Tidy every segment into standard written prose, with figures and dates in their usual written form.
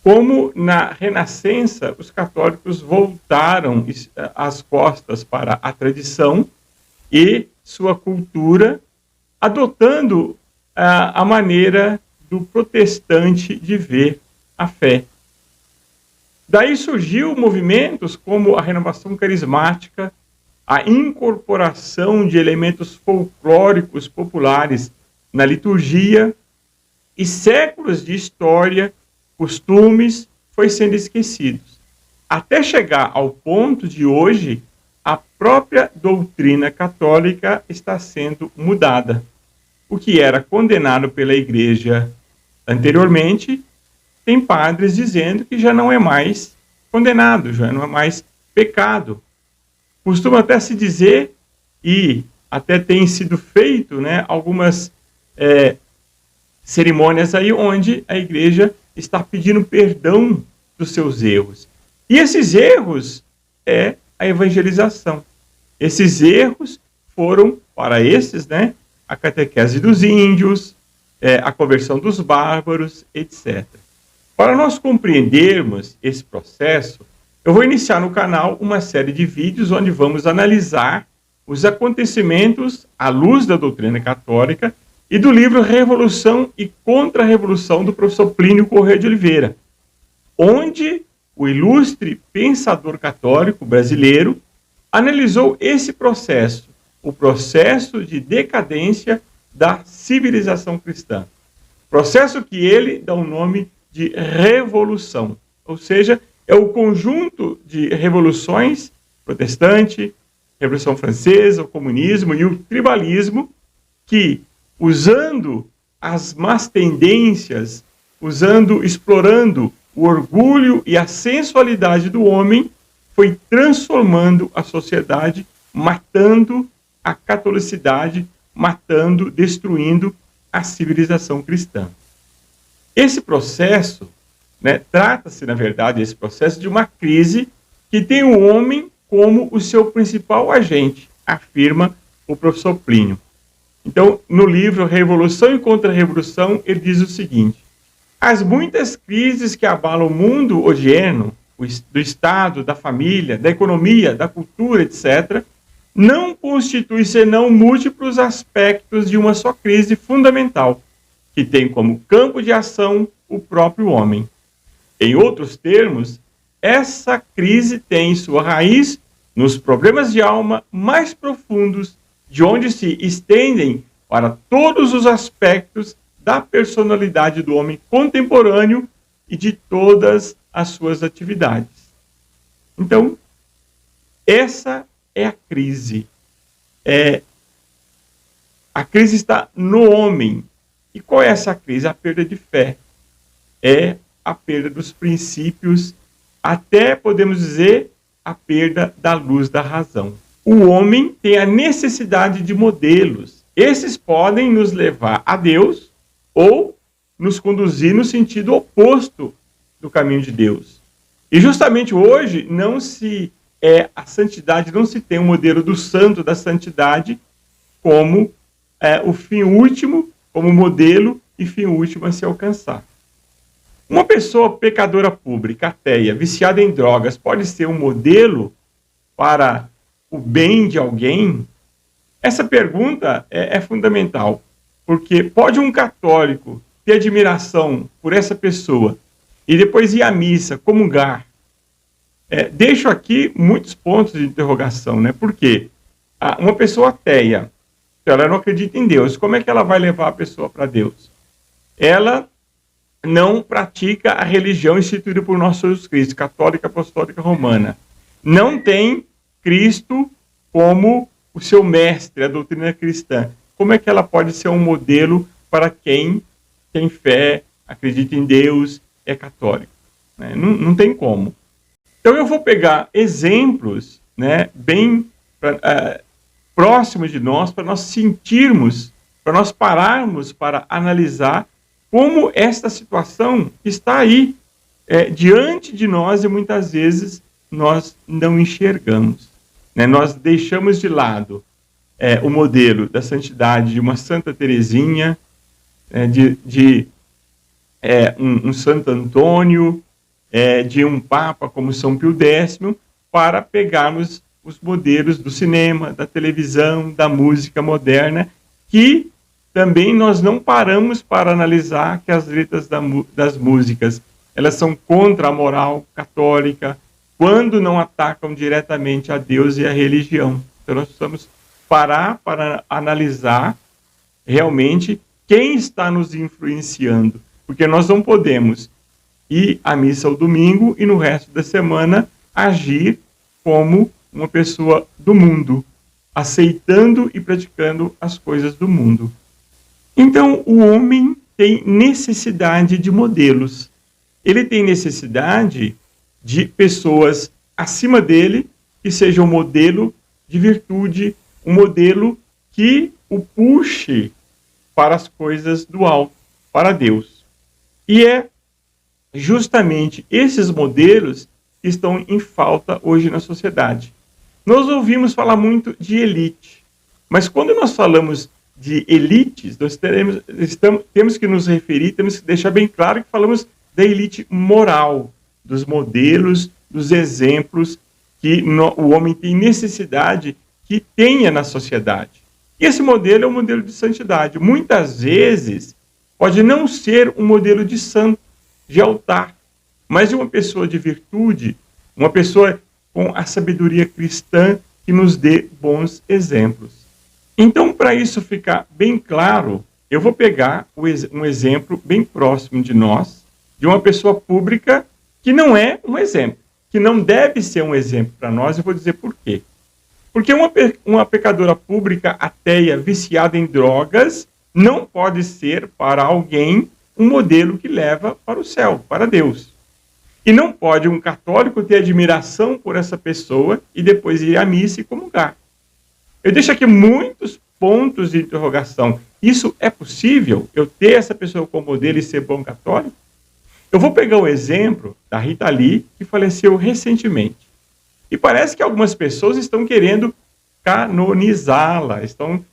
Como na Renascença, os católicos voltaram as costas para a tradição e sua cultura, adotando a maneira do protestante de ver a fé. Daí surgiu movimentos como a renovação carismática, a incorporação de elementos folclóricos populares na liturgia, e séculos de história, costumes, foi sendo esquecidos. Até chegar ao ponto de hoje, a própria doutrina católica está sendo mudada. O que era condenado pela Igreja anteriormente, tem padres dizendo que já não é mais condenado, já não é mais pecado. Costuma até se dizer, e até tem sido feito, né, algumas cerimônias aí onde a Igreja está pedindo perdão dos seus erros. E esses erros é a evangelização. Esses erros foram, para esses, né, a catequese dos índios, a conversão dos bárbaros, etc. Para nós compreendermos esse processo, eu vou iniciar no canal uma série de vídeos onde vamos analisar os acontecimentos à luz da doutrina católica e do livro Revolução e Contra-Revolução do professor Plínio Corrêa de Oliveira, onde o ilustre pensador católico brasileiro analisou esse processo, o processo de decadência da civilização cristã. Processo que ele dá o nome de revolução, ou seja, é o conjunto de revoluções protestante, Revolução Francesa, o comunismo e o tribalismo, que, usando as más tendências, explorando o orgulho e a sensualidade do homem, foi transformando a sociedade, matando a catolicidade, matando, destruindo a civilização cristã. Esse processo, né, trata-se, na verdade, esse processo de uma crise que tem o homem como o seu principal agente, afirma o professor Plínio. Então, no livro Revolução e Contra-Revolução, ele diz o seguinte: as muitas crises que abalam o mundo odierno, do Estado, da família, da economia, da cultura, etc., não constituem senão múltiplos aspectos de uma só crise fundamental, que tem como campo de ação o próprio homem. Em outros termos, essa crise tem sua raiz nos problemas de alma mais profundos, de onde se estendem para todos os aspectos da personalidade do homem contemporâneo e de todas as suas atividades. Então, essa é a crise. A crise está no homem. E qual é essa crise? A perda de fé. É a perda dos princípios, até podemos dizer a perda da luz da razão. O homem tem a necessidade de modelos. Esses podem nos levar a Deus ou nos conduzir no sentido oposto do caminho de Deus. E justamente hoje a santidade não se tem um modelo do santo da santidade como o fim último, como modelo e fim último a se alcançar. Uma pessoa pecadora pública, ateia, viciada em drogas, pode ser um modelo para o bem de alguém? Essa pergunta é fundamental, porque pode um católico ter admiração por essa pessoa e depois ir à missa, comungar? Deixo aqui muitos pontos de interrogação, né? Porque uma pessoa ateia, ela não acredita em Deus, como é que ela vai levar a pessoa para Deus? Ela não pratica a religião instituída por nosso Jesus Cristo, católica, apostólica, romana. Não tem Cristo como o seu mestre, a doutrina cristã. Como é que ela pode ser um modelo para quem tem fé, acredita em Deus, é católico? Não tem como. Então eu vou pegar exemplos, né, bem próximos de nós, para nós sentirmos, para nós pararmos para analisar como esta situação está aí, diante de nós, e muitas vezes nós não enxergamos. Né? Nós deixamos de lado o modelo da santidade de uma Santa Teresinha, um Santo Antônio, de um Papa como São Pio X, para pegarmos os modelos do cinema, da televisão, da música moderna, que também nós não paramos para analisar que as letras das músicas, elas são contra a moral católica, quando não atacam diretamente a Deus e a religião. Então nós precisamos parar para analisar realmente quem está nos influenciando, porque nós não podemos ir à missa ao domingo e no resto da semana agir como uma pessoa do mundo, aceitando e praticando as coisas do mundo. Então, o homem tem necessidade de modelos. Ele tem necessidade de pessoas acima dele que sejam um modelo de virtude, um modelo que o puxe para as coisas do alto, para Deus. E é justamente esses modelos que estão em falta hoje na sociedade. Nós ouvimos falar muito de elite, mas quando nós falamos de elites, nós temos que nos referir, temos que deixar bem claro que falamos da elite moral, dos modelos, dos exemplos que o homem tem necessidade que tenha na sociedade. E esse modelo é um modelo de santidade. Muitas vezes pode não ser um modelo de santo, de altar, mas de uma pessoa de virtude, uma pessoa com a sabedoria cristã que nos dê bons exemplos. Então, para isso ficar bem claro, eu vou pegar um exemplo bem próximo de nós, de uma pessoa pública que não é um exemplo, que não deve ser um exemplo para nós, eu vou dizer por quê. Porque uma pecadora pública ateia, viciada em drogas, não pode ser para alguém um modelo que leva para o céu, para Deus. E não pode um católico ter admiração por essa pessoa e depois ir à missa e comungar. Eu deixo aqui muitos pontos de interrogação. Isso é possível? Eu ter essa pessoa como modelo e ser bom católico? Eu vou pegar o exemplo da Rita Lee, que faleceu recentemente. E parece que algumas pessoas estão querendo canonizá-la, estão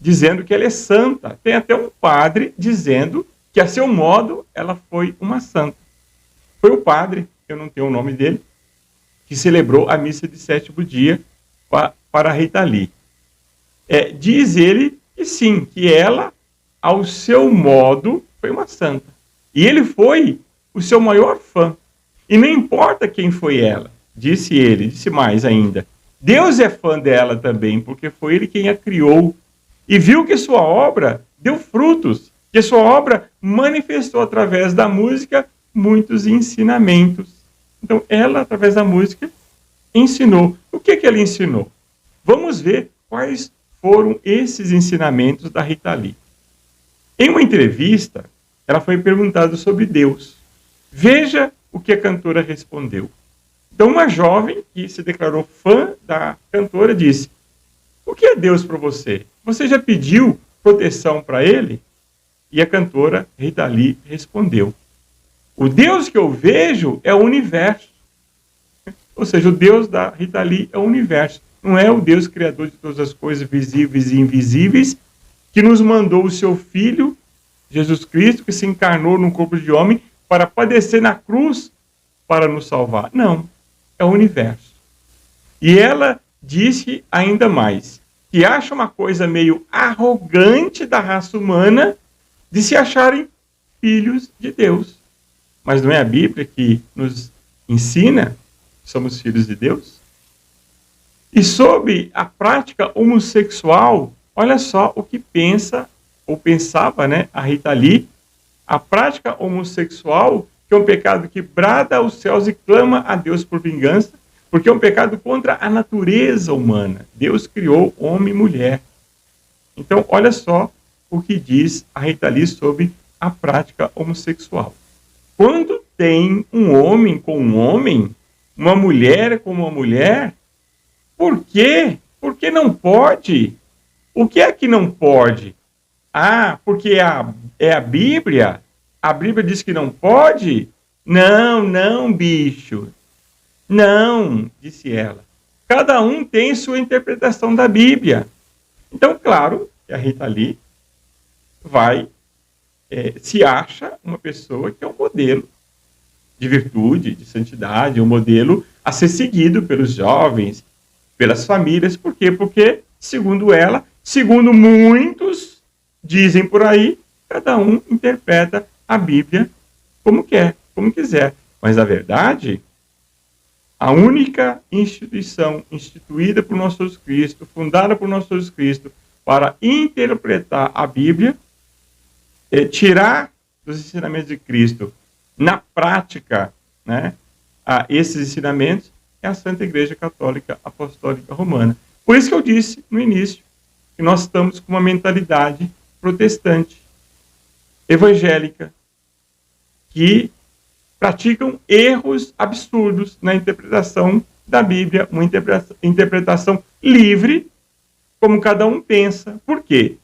dizendo que ela é santa. Tem até um padre dizendo que, a seu modo, ela foi uma santa. Foi o padre, eu não tenho o nome dele, que celebrou a missa de sétimo dia para a Rita Lee. Diz ele que sim, que ela, ao seu modo, foi uma santa. E ele foi o seu maior fã. E não importa quem foi ela, disse ele, disse mais ainda. Deus é fã dela também, porque foi ele quem a criou. E viu que sua obra deu frutos, que sua obra manifestou através da música muitos ensinamentos. Então, ela, através da música, ensinou. O que ela ensinou? Vamos ver quais foram esses ensinamentos da Rita Lee. Em uma entrevista, ela foi perguntada sobre Deus. Veja o que a cantora respondeu. Então, uma jovem que se declarou fã da cantora disse: o que é Deus para você? Você já pediu proteção para ele? E a cantora Rita Lee respondeu: o Deus que eu vejo é o universo. Ou seja, o Deus da Rita Lee é o universo. Não é o Deus criador de todas as coisas visíveis e invisíveis, que nos mandou o seu Filho, Jesus Cristo, que se encarnou num corpo de homem para padecer na cruz para nos salvar. Não, é o universo. E ela disse ainda mais, que acha uma coisa meio arrogante da raça humana de se acharem filhos de Deus. Mas não é a Bíblia que nos ensina que somos filhos de Deus? E sobre a prática homossexual, olha só o que pensa, ou pensava, a Rita Lee. A prática homossexual, que é um pecado que brada aos céus e clama a Deus por vingança, porque é um pecado contra a natureza humana. Deus criou homem e mulher. Então, olha só o que diz a Rita Lee sobre a prática homossexual. Quando tem um homem com um homem, uma mulher com uma mulher, por quê? Por que não pode? O que é que não pode? Ah, porque é a Bíblia? A Bíblia diz que não pode? Não, bicho. Não, disse ela. Cada um tem sua interpretação da Bíblia. Então, claro, que a Rita Lee se acha uma pessoa que é um modelo de virtude, de santidade, um modelo a ser seguido pelos jovens, pelas famílias. Por quê? Porque, segundo ela, segundo muitos dizem por aí, cada um interpreta a Bíblia como quer, como quiser. Mas, na verdade, a única instituição instituída por nosso Jesus Cristo, fundada por nosso Jesus Cristo, para interpretar a Bíblia, tirar dos ensinamentos de Cristo, na prática, né, esses ensinamentos, é a Santa Igreja Católica Apostólica Romana. Por isso que eu disse no início que nós estamos com uma mentalidade protestante, evangélica, que praticam erros absurdos na interpretação da Bíblia, uma interpretação livre, como cada um pensa. Por quê?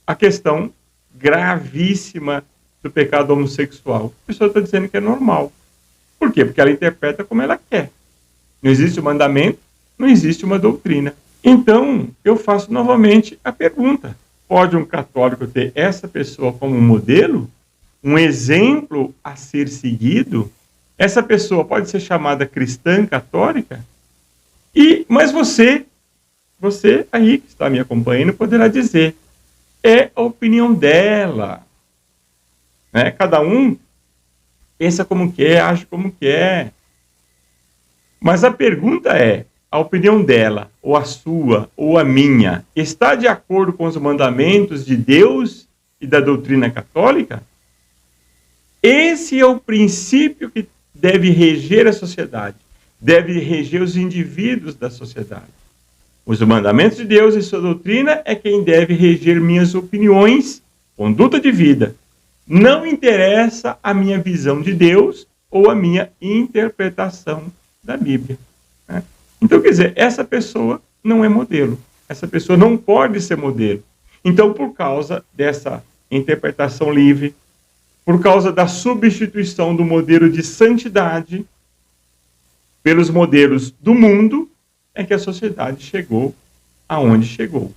A questão gravíssima do pecado homossexual. A pessoa está dizendo que é normal. Por quê? Porque ela interpreta como ela quer. Não existe um mandamento, não existe uma doutrina. Então, eu faço novamente a pergunta: pode um católico ter essa pessoa como um modelo? Um exemplo a ser seguido? Essa pessoa pode ser chamada cristã católica? Mas você aí que está me acompanhando, poderá dizer, é a opinião dela. Né? Cada um pensa como quer, age como quer. Mas a pergunta é, a opinião dela, ou a sua, ou a minha, está de acordo com os mandamentos de Deus e da doutrina católica? Esse é o princípio que deve reger a sociedade, deve reger os indivíduos da sociedade. Os mandamentos de Deus e sua doutrina é quem deve reger minhas opiniões, conduta de vida. Não interessa a minha visão de Deus ou a minha interpretação da Bíblia. Né? Então, quer dizer, essa pessoa não é modelo. Essa pessoa não pode ser modelo. Então, por causa dessa interpretação livre, por causa da substituição do modelo de santidade pelos modelos do mundo, é que a sociedade chegou aonde chegou.